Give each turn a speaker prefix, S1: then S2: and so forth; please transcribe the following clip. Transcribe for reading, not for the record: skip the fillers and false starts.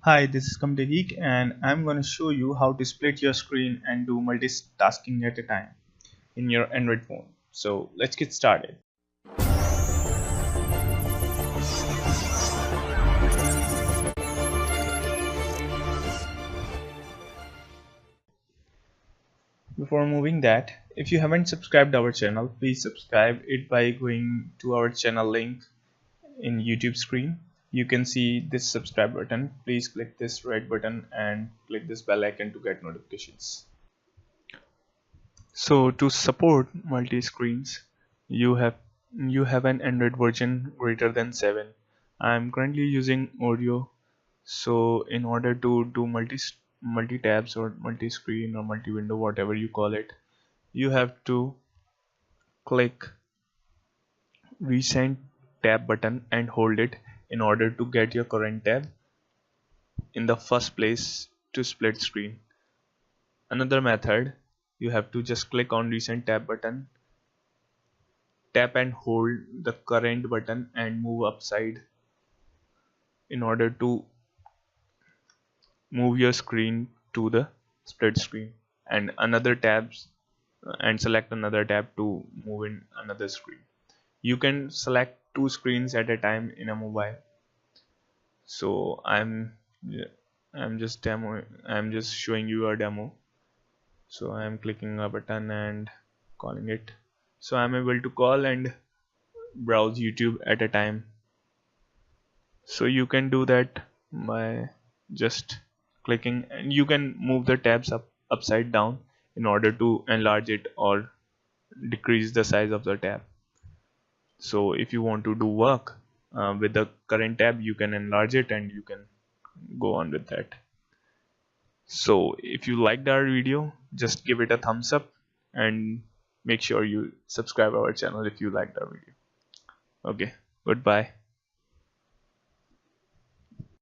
S1: Hi, this is Computer Geek and I'm going to show you how to split your screen and do multitasking at a time in your Android phone. So let's get started. Before moving that, if you haven't subscribed our channel, please subscribe it by going to our channel link in YouTube screen. You can see this subscribe button. Please click this red button and click this bell icon to get notifications. So to support multi-screens, you have you have an Android version greater than 7. I'm currently using Audio, so in order to do multi-tabs or multi-screen or multi-window, whatever you call it, you have to click recent tab button and hold it in order to get your current tab in the first place to split screen. Another method, you have to just click on recent tab button, tap and hold the current button and move upside in order to move your screen to the split screen, and another tabs and select another tab to move in another screen. You can select two screens at a time in a mobile. So I'm just showing you a demo. So I'm clicking a button and calling it, so I'm able to call and browse YouTube at a time. So you can do that by just clicking, and you can move the tabs upside down in order to enlarge it or decrease the size of the tab. So if you want to do work with the current tab, you can enlarge it and you can go on with that. So if you liked our video, just give it a thumbs up and make sure you subscribe our channel if you liked our video. Okay, goodbye.